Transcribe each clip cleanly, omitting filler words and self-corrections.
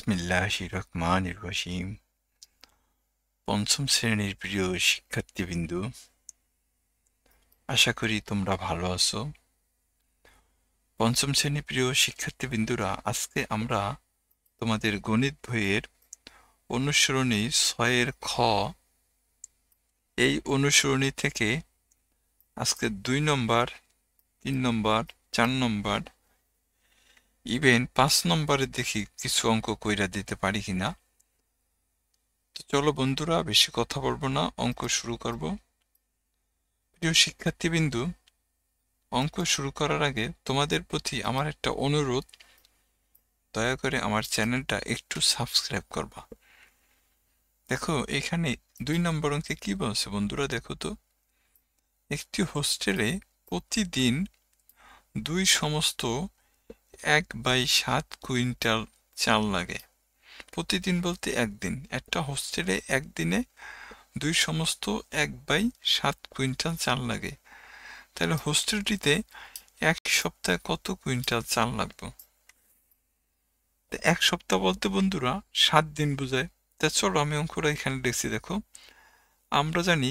বিসমিল্লাহির রহমানির রহিম। পঞ্চম শ্রেণীর প্রিয় শিক্ষার্থীবৃন্দ, আশা করি তোমরা ভালো আছো। পঞ্চম শ্রেণীর প্রিয় শিক্ষার্থীবৃন্দরা, আজকে আমরা তোমাদের গণিত বইয়ের অনুসরণী 6-এর খ, এই অনুসরণী থেকে আজকে 2 নম্বর, 3 নম্বর, 4 নম্বর, ইভেন 5 নম্বরে দেখি কিছু অঙ্ক কইরা দিতে পারি কিনা। তো চলো বন্ধুরা, বেশি কথা বলবো না, অঙ্ক শুরু করব। প্রিয় শিক্ষার্থীবৃন্দু, অঙ্ক শুরু করার আগে তোমাদের প্রতি আমার একটা অনুরোধ, দয়া করে আমার চ্যানেলটা একটু সাবস্ক্রাইব করবা। দেখো এখানে 2 নম্বর অঙ্কে কি বলছে বন্ধুরা, দেখো তো। একটি হোস্টেলে প্রতিদিন 2/7 কুইন্টাল চাল লাগে। প্রতিদিন বলতে একদিন, একটা হোস্টেলে একদিনে 2/7 কুইন্টাল চাল লাগে। তাহলে হোস্টেলটিতে এক সপ্তাহে কত কুইন্টাল চাল লাগবে? এক সপ্তাহ বলতে বন্ধুরা 7 দিন বোঝায়। তা চলো আমি অঙ্কটা এখানে লিখছি। দেখো, আমরা জানি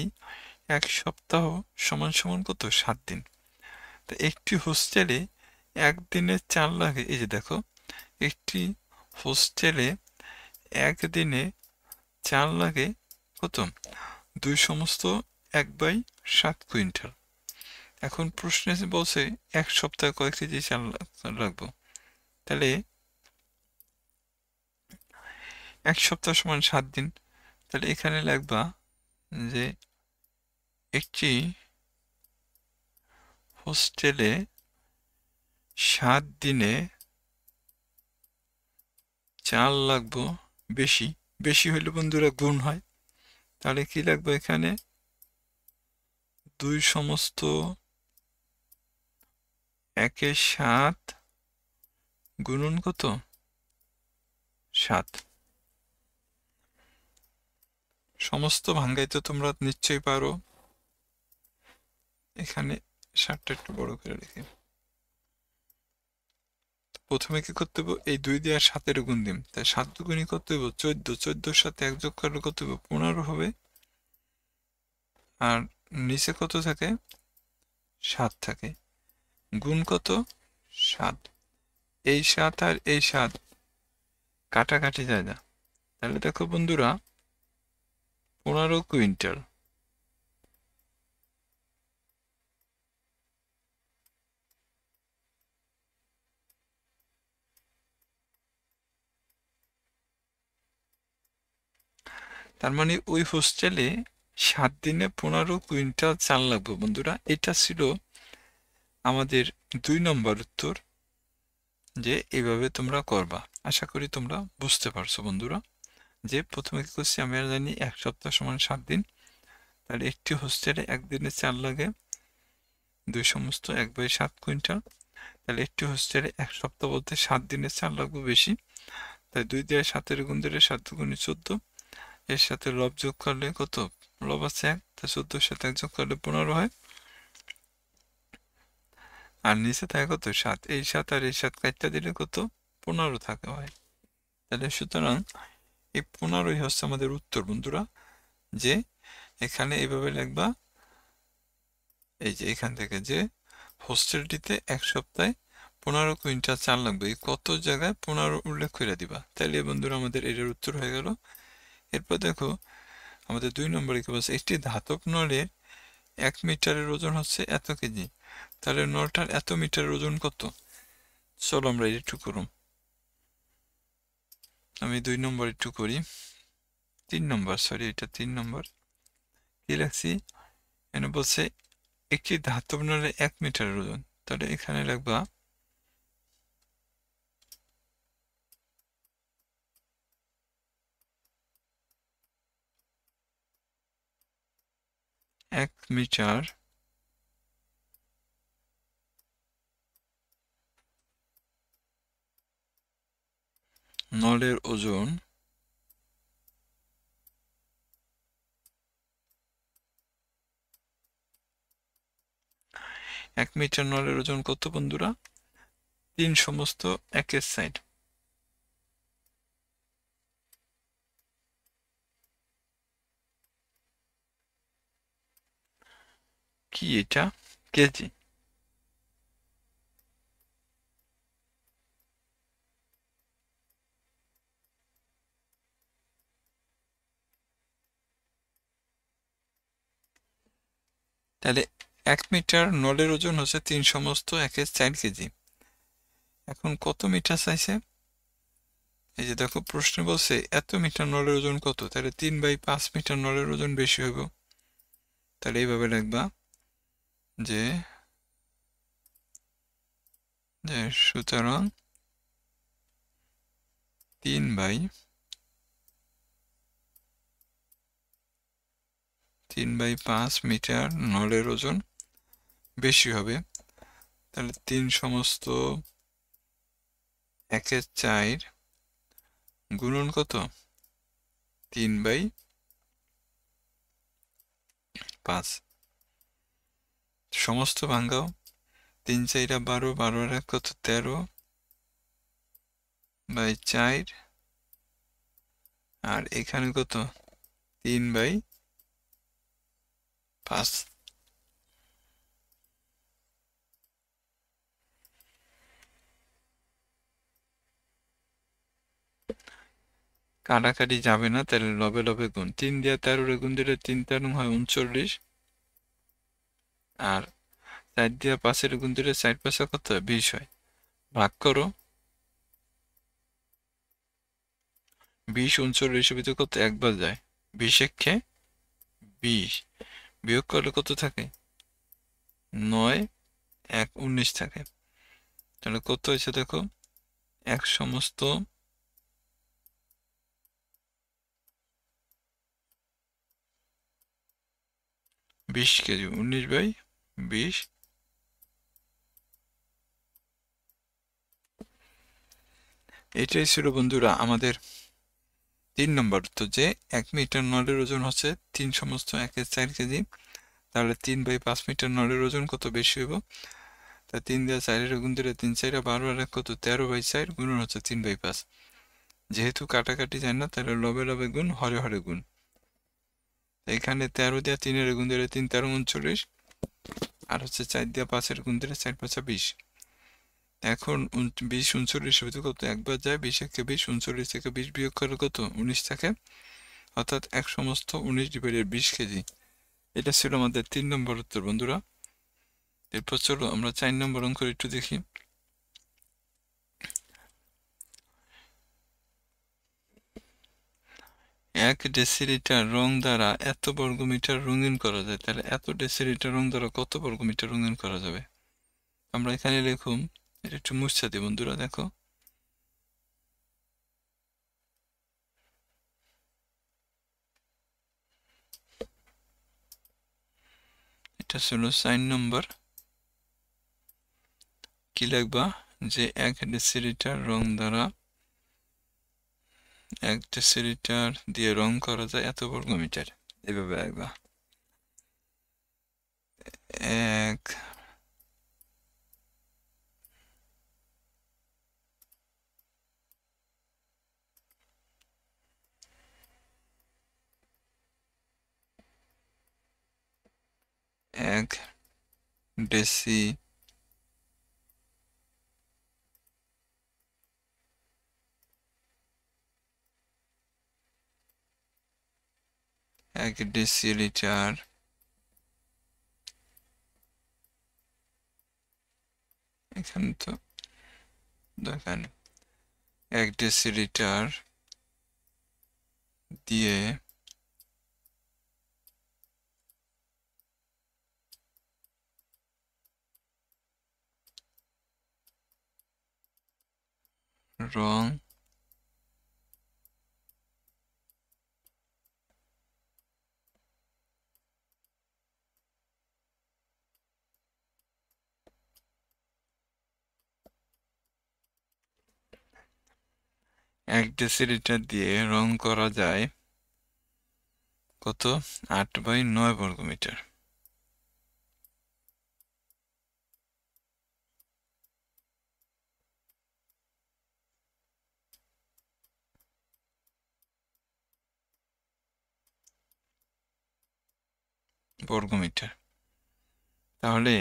এক সপ্তাহ সমান সমান কত? 7 দিন। তা একটি হোস্টেলে একদিনে চাল লাগে, এই যে দেখো, একটি হোস্টেলে একদিনে চাল লাগে কত? 2/7 কুইন্টাল। এখন প্রশ্নে বলছে এক সপ্তাহে কয়েক কেজি চাল লাগবে। তাহলে এক সপ্তাহ সমান 7 দিন। তাহলে এখানে লিখবা যে একটি হোস্টেলে 7 দিনে চাল লাগবে বেশি। বেশি হইলে বন্ধুরা গুণ হয়। তাহলে কি লাগবে এখানে? 2/7 গুণন কত? 7। সমস্ত ভাঙ্গাইতে তোমরা নিশ্চয়ই পারো। এখানে 7টা একটু বড় করে লিখি। প্রথমে কি করতে হবে? এই 2 দিয়ে আর 7-এর গুণ দিম, তাই 7 দুগুণই কত হবে? 14। 14-এর সাথে 1 যোগ করলে কত হবে? 15 হবে। আর নিচে কত থাকে? 7 থাকে। গুণ কত? 7। এই 7 আর এই 7 কাটাকাটি যায় না। তাহলে দেখো বন্ধুরা, 15 কুইন্টাল। তার মানে ওই হোস্টেলে 7 দিনে 15 কুইন্টাল চাল লাগবে বন্ধুরা। এটা ছিল আমাদের 2 নম্বর উত্তর, যে এইভাবে তোমরা করবা। আশা করি তোমরা বুঝতে পারছো বন্ধুরা। যে প্রথমে কি করছি, আমরা জানি এক সপ্তাহ সমান 7 দিন। তাহলে একটি হোস্টেলে একদিনে চাল লাগে 2/7 কুইন্টাল। তাহলে একটি হোস্টেলে এক সপ্তাহ বলতে 7 দিনের চাল লাগবে বেশি। তাই 2 দিয়ে 7-এর গুণ দিলে 7 দুগুণে 14। এর সাথে লব যোগ করলে কত? লব আছে 1, তা 14-এর সাথে 1 যোগ করলে 15 হয়। আর নিচে থাকে কত? 7। এই 7 আর এই 7 কাটতে দিলে কত? 15 থাকে হয়। তাহলে সুতরাং এই 15ই হচ্ছে আমাদের উত্তর বন্ধুরা। যে এখানে এইভাবে লিখবা, এই যে এখান থেকে, যে হোস্টেলটিতে এক সপ্তাহে 15 কুইন্টাল চাল লাগবে। এই কত জায়গায় 15 উল্লেখ করে দিবা। তাহলে বন্ধুরা আমাদের এটার উত্তর হয়ে গেল। এরপর দেখো আমাদের 2 নম্বরে কি বলছে, একটি ধাতব নলের 1 মিটারের ওজন হচ্ছে এত কেজি। তাহলে নলটার এত মিটারের ওজন কত? চলো আমরা একটু করুন। আমি 2 নম্বর একটু করি। 3 নম্বর, সরি, এটা 3 নম্বর। কি লাগছি? এখানে বলছে একটি ধাতব নলের 1 মিটারের ওজন। তাহলে এখানে লিখবা 1 মিটার নলের ওজন 1 মিটার নলের ওজন কত বন্ধুরা? 3/1 সাইড। কি এটা? কেজি। তাহলে 1 মিটার নলের ওজন হচ্ছে 3 সমস্ত 1/4 কেজি। এখন কত মিটার চাইছে? এই যে দেখো প্রশ্ন বলছে এত মিটার নলের ওজন কত, তাহলে 3/5 মিটার নলের ওজন বেশি হইব। তাহলে এইভাবে লিখবা যে যে সুতরাং 3/5 মিটার নলের ওজন বেশি হবে। তাহলে 3 সমস্ত 1/4 গুণন কত? 3/5। সমস্ত ভাঙ্গাও, 3×4 = 12, 12 কত? 13/4। আর এখানে কত? 3/5। কাটাকাটি যাবে না, তাহলে লবে লবে গুণ। 3 দিয়ে 13 গুণ দিলে 3 13 হয় 39। আর 4 দিয়ে 5 গুণ দিলে 4 5 কত হয়? 20 হয়। ভাগ করো। 20 39 ভিতরে কত একবার যায়? 20 একে 20। বিয়োগ করলে কত থাকে? 9 1 19 থাকে। তাহলে কত হয়েছে দেখো? 1 সমস্ত 20 কেজি, 19/20। এটাই ছিল বন্ধুরা আমাদের 3 নম্বর উত্তর, যে 1 মিটার নলের ওজন হচ্ছে 3 সমস্ত 1/4 কেজি। তাহলে 3/5 মিটার নলের ওজন কত বেশি হইব? তা 3 দিয়ে 4 গুণ দিলে 3 4 12 আর 1 কত? 13/4 গুণন হচ্ছে 3/5। যেহেতু কাটাকাটি যায় না, তাহলে লবে লবে গুণ, হরে হরে গুণ। এখানে 13 দিয়ে 3 গুণ দিলে 3 13 39। আর হচ্ছে 4 দিয়ে 5 গুণ দিলে 4 5 20। এখন 20 39 ভিতরে কত একবার যায়? 20 একে 20, 39 থেকে 20 বিয়োগ করলে কত? 19 থাকে। অর্থাৎ 1 সমস্ত 19/20 কেজি। এটা ছিল আমাদের 3 নম্বর উত্তর বন্ধুরা। এরপর চলো আমরা 4 নম্বর অঙ্ক একটু দেখি। 1 ডেসিলিটার রং দ্বারা এত বর্গমিটার রঙিন করা যায়। তাহলে এত ডেসিলিটার রং দ্বারা কত বর্গমিটার রঙিন করা যাবে? আমরা এখানে লিখুম, এটা একটু মুছে দিই বন্ধুরা। দেখো এটা ছিল 4 নম্বর। কি লিখবা? যে 1 ডেসিলিটার রং দ্বারা 1 ডেসিলিটার দিয়ে রং করা যায় এত বর্গমিটার। এভাবে লিখবা 1 1 ডেসি 1 ডেসিলিটার এখানে তো দেখেন 1 ডেসিলিটার দিয়ে রং 1 ডেসিলিটার দিয়ে রং করা যায় কত? 8/9 বর্গমিটার। বর্গমিটার। তাহলে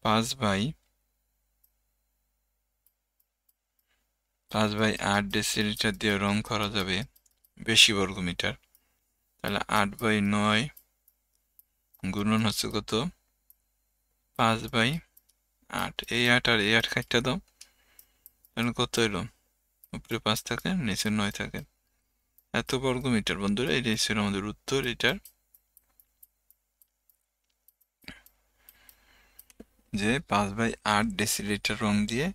5/8 ডেসিলিটার দিয়ে রং করা যাবে বেশি বর্গমিটার। তাহলে 8/9 গুণন হচ্ছে কত? 5/8। এই 8 আর এই 8 কাটতে দাও, তাহলে কত এলো? উপরে 5 থাকে, নিচে 9 থাকে। এত বর্গমিটার বন্ধুরা, এটাই ছিল আমাদের উত্তর এটার, যে 5/8 ডেসিলিটার রং দিয়ে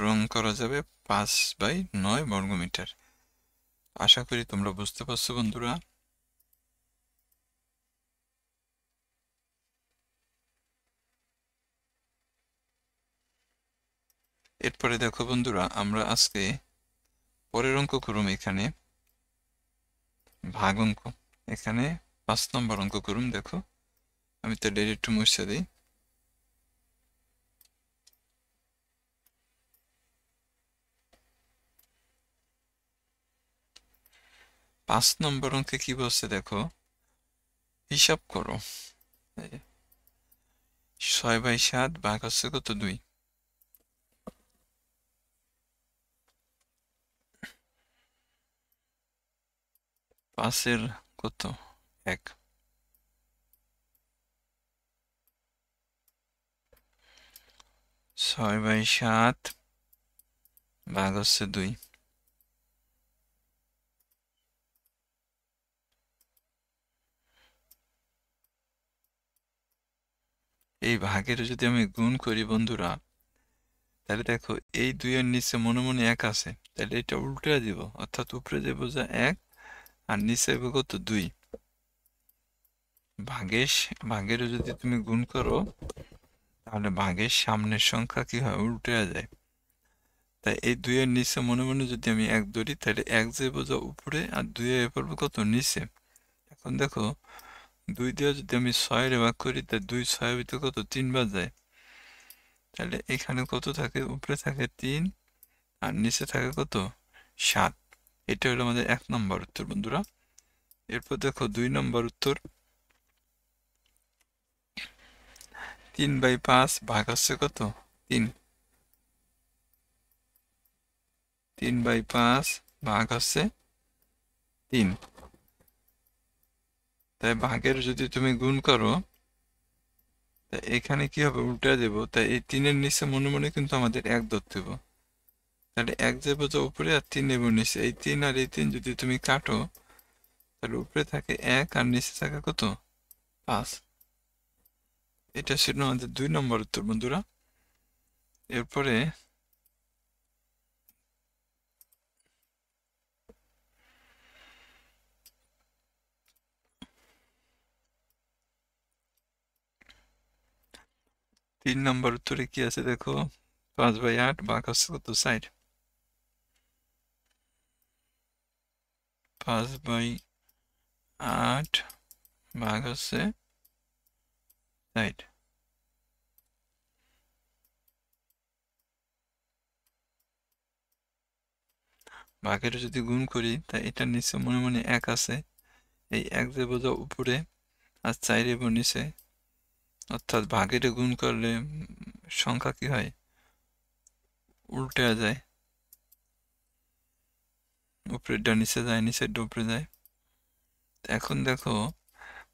রং করা যাবে 5/9 বর্গমিটার। আশা করি তোমরা বুঝতে পারছো বন্ধুরা। এরপরে দেখো বন্ধুরা, আমরা আজকে পরের অঙ্ক করুম। এখানে ভাগ অঙ্ক, এখানে 5 নম্বর অঙ্ক করুম। দেখো আমি তো ডাইরেক্ট মুছে দিই। 5 নম্বর অঙ্কে কি বলছে দেখো, হিসাব করো। 6/7 ভাগ হচ্ছে কত? 2। 5-এর কত? 1। 6/7 ভাগ হচ্ছে 2। এই ভাগের যদি আমি গুণ করি বন্ধুরা, তাহলে দেখো এই 2 এর নিচে মনে মনে 1 আছে, তাহলে এটা উল্টে দিব, অর্থাৎ উপরে যাবো যা 1 আর নিচে যাবো কত? 2। ভাগের যদি তুমি গুণ করো, তাহলে ভাগের সামনের সংখ্যা কি হয়? উল্টে যায়। তাই এই 2 এর নিচে মনে মনে যদি আমি 1 ধরি, তাহলে 1 যাবো যা উপরে আর 2 এ পড়বো কত? নিচে। এখন দেখো 2 দিয়ে যদি আমি 6 এর ভাগ করি, তাহলে 2 6 ভিতরে কত? 3 বার যায়। তাহলে এখানে কত থাকে? উপরে থাকে 3 আর নিচে থাকে কত? 7। এটা হলো আমাদের 1 নম্বর উত্তর বন্ধুরা। এরপর দেখো 2 নম্বর উত্তর, 3/5 ভাগ হচ্ছে কত? 3। 3/5 ভাগ হচ্ছে 3। তাই ভাগের যদি তুমি গুণ করো, তাই এখানে কি হবে? উল্টা দেব। তাই এই 3 এর নিচে মনে মনে কিন্তু আমাদের 1 ধরতে হবে। তাহলে 1 যাবো যে উপরে আর 3 নেব নিচে। এই 3 আর এই 3 যদি তুমি কাটো, তাহলে উপরে থাকে 1 আর নিচে থাকে কত? 5। এটা ছিল আমাদের 2 নম্বর উত্তর বন্ধুরা। এরপরে 3 নম্বর উত্তরে কি আছে দেখো, 5/8 ভাগ হচ্ছে কত? 60। 5/8 ভাগ হচ্ছে 60। ভাগের যদি গুণ করি, তাই এটার নিচে মনে মনে 1 আছে, এই 1 যে বোঝা উপরে আর 4 এর নিচে, অর্থাৎ ভাগের গুণ করলে সংখ্যা কি হয়? উল্টে যায়, উপরেরটা নিচে যায়, নিচেরটা উপরে যায়। এখন দেখো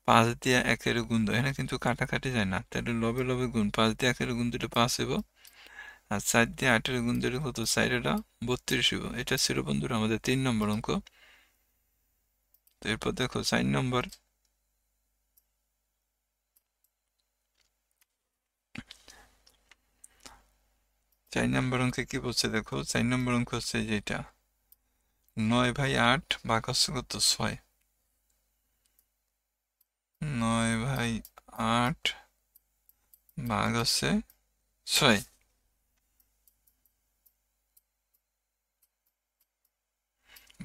5 দিয়ে 1 এর গুণ দেয়, এখানে কিন্তু কাটাকাটি যায় না, তাহলে লবে লবে গুণ। 5 দিয়ে 1 এর গুণ দিলে 5 হইব, আর 4 দিয়ে 8 এর গুণ দিলে কত? 4 এটা 32 হইব। এটা ছিল বন্ধুরা আমাদের 3 নম্বর অঙ্ক। তো এরপর দেখো 4 নম্বর, 4 নম্বর অঙ্কে কি বলছে দেখো। 4 নম্বর অঙ্ক হচ্ছে যেটা 9/8 ভাগ হচ্ছে কত? 6। 9/8 ভাগ হচ্ছে 6।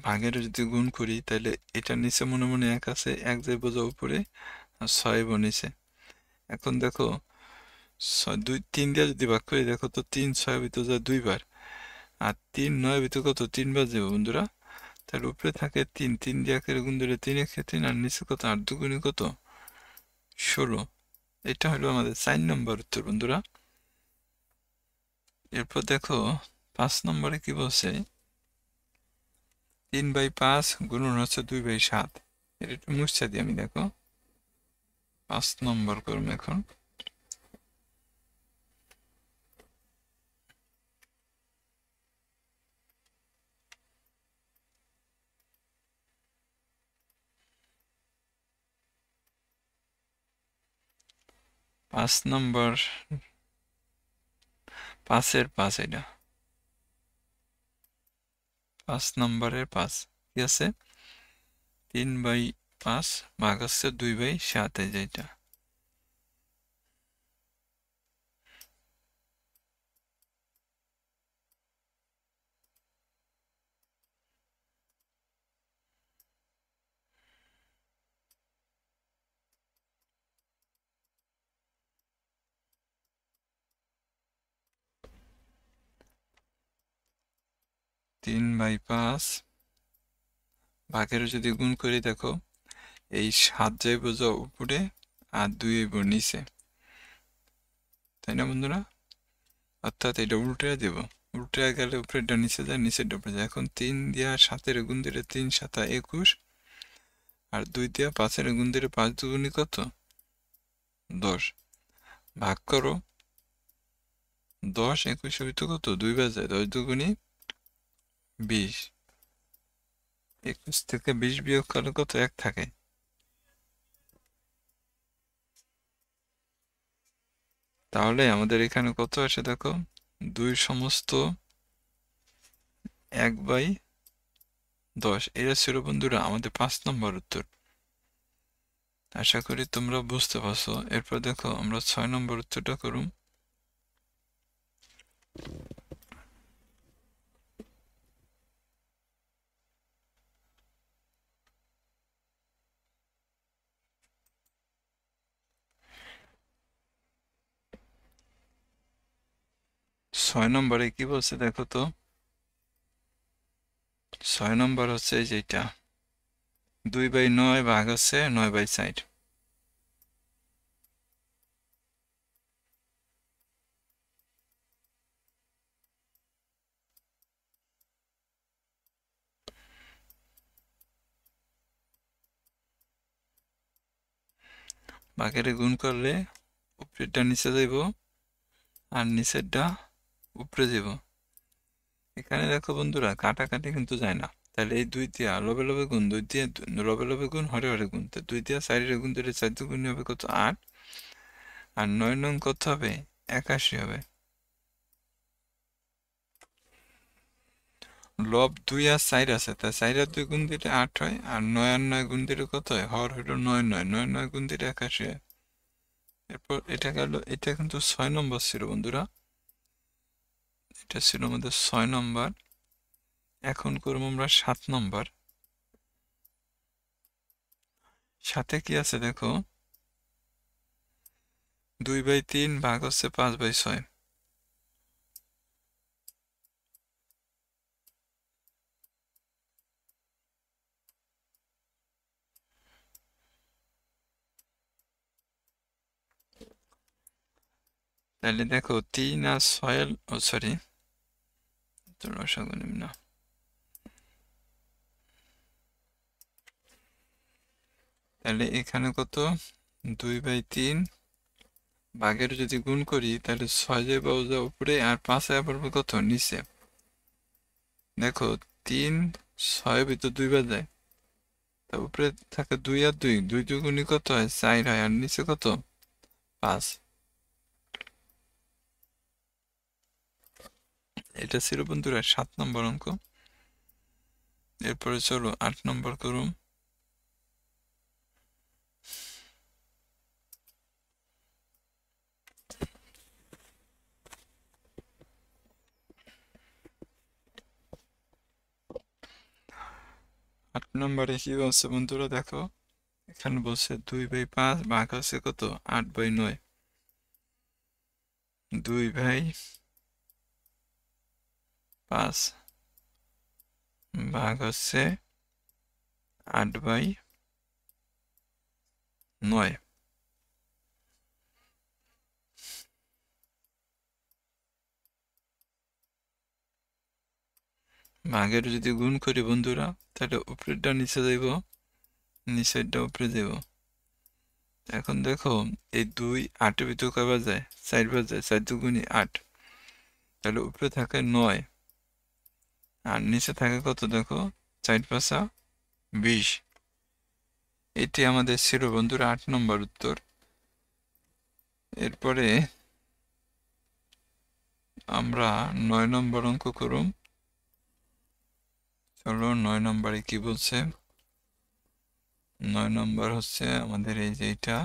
ভাগের যদি গুণ করি, তাহলে এটার নিচে মনে মনে 1 আছে, 1 যে বোঝা উপরে আর 6 নিচে। এখন দেখো 3 দিয়ে যদি ভাগ করি, দেখো তো 3 6 ভিতরে যায় 2 বার, আর 3 9 ভিতরে কত? 3 বার যাবে বন্ধুরা। তাহলে উপরে থাকে 3, 3 দিয়ে 1 এর গুণ দিলে 3 1 3, আর নিচে কত? 8 2 কত? 16। এটা হলো আমাদের 4 নম্বর উত্তর বন্ধুরা। এরপর দেখো 5 নম্বরে কি বলছে, 3/5 গুণন হচ্ছে 2/7। এটা একটু মুছে দিই আমি। দেখো 5 নম্বর করবো এখন। পাঁচ নম্বর, 5-এর 5 এটা 5 নম্বরের 5 কি আছে, 3/5 ভাগ হচ্ছে 2/7 যেটা। তিন বাই পাঁচ ভাগের যদি গুণ করি, দেখো এই 7 যাইব যা উপরে আর 2 হইব নিচে, তাই না বন্ধুরা? অর্থাৎ এটা উল্টে দেব, উল্টে গেলে উপরেরটা নিচে যায়, নিচেরটা উপরে যায়। এখন 3 দিয়া 7-এর গুণ দিলে 3 7 21, আর 2 দিয়া 5-এর গুণ দিলে 5 দুগুণী কত, 10। ভাগ করো, 10 21 হইতো কত, 2 বাজে, 10 দুগুণী 20। 21 থেকে 20 বিয়োগ করলে কত, 1 থাকে। তাহলে আমাদের এখানে কত আসে দেখো, 2 সমস্ত 1/10। এটা ছিল বন্ধুরা আমাদের 5 নম্বর উত্তর। আশা করি তোমরা বুঝতে পারছো। এরপর দেখো আমরা 6 নম্বর উত্তরটা করুম। ছয় নম্বরে কি বলছে দেখো তো, 6 নম্বর হচ্ছে যেটা 2/9 ভাগ হচ্ছে 9/4। ভাগের গুণ করলে উপরেরটা নিচে যাইব আর নিচেরটা উপরে যাব। এখানে দেখো বন্ধুরা কাটাকাটি কিন্তু যায় না, তাহলে এই 2 দিয়া লবে লবে গুণ, 2 দিয়ে লবে লবে গুণ, হরে হরে গুণ, তো 2 দিয়া 4-এর গুণ দিলে 4 দুগুণ হবে কত, 8। আর 9 নং কত হবে, 81 হবে। লব 2 আর 4 আছে, তাই 4 আর 2 গুণ দিলে 8 হয়, আর 9 আর 9 গুণ দিলে কত হয়, হর হইল 9 9, 9 9 গুণ দিলে 81 হয়। এরপর এটা গেল, এটা কিন্তু 6 নম্বর ছিল বন্ধুরা, এটা ছিল আমাদের 6 নম্বর। এখন করবো আমরা 7 নম্বর। সাথে কি আছে দেখো, 2/3 ভাগ হচ্ছে 5/6। তাহলে দেখো 3 আর 6, ও সরি, রসাগু নিম্ন, তাহলে এখানে কত, 2/3 ভাগের যদি গুণ করি তাহলে 6 যায় বাউজা উপরে আর 5 আয়া পড়বে কত, নিচে। দেখো 3 6 ভিতর 2 বার যায়, তা উপরে থাকে 2 আর 2, 2 দুগুণী কত হয়, 4 হয়, আর নিচে কত, 5। এটা ছিল বন্ধুরা 7 নম্বর অঙ্ক। এরপরে চলো 8 নম্বর করুন। 8 নম্বরে কি বলছে বন্ধুরা দেখো, এখানে বলছে 2/5 ভাগ আছে কত, 8/9। 2/5 ভাগ হচ্ছে 8/9। ভাগের যদি গুণ করি বন্ধুরা, তাহলে উপরেরটা নিচে যাইব, নিচেরটা উপরে যাব। এখন দেখো, এই 2 8-এর ভিতর কয়বার যায়? 4 বার যায়। 4 দুগুণে 8, তাহলে উপরে থাকে 9 আর নিচে থাকে কত দেখো? 4 5 20। এটি আমাদের ছিল বন্ধুরা 8 নম্বর উত্তর। এরপরে আমরা 9 নম্বর অঙ্ক করুম। চলো 9 নম্বরে কি বলছে? 9 নম্বর হচ্ছে আমাদের এই যে এটা।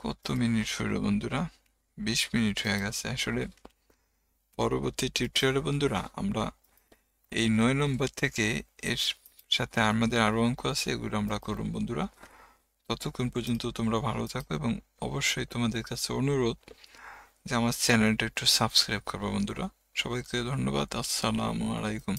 কত মিনিট হলো বন্ধুরা? 20 মিনিট হয়ে গেছে। আসলে পরবর্তী টিউটোরিয়ালে বন্ধুরা আমরা এই 9 নম্বর থেকে এর সাথে আমাদের আরো অঙ্ক আছে, এগুলো আমরা করুম বন্ধুরা। ততক্ষণ পর্যন্ত তোমরা ভালো থাকো এবং অবশ্যই তোমাদের কাছে অনুরোধ যে আমার চ্যানেলটা একটু সাবস্ক্রাইব করবে বন্ধুরা। সবাইকে ধন্যবাদ। আসসালামু আলাইকুম।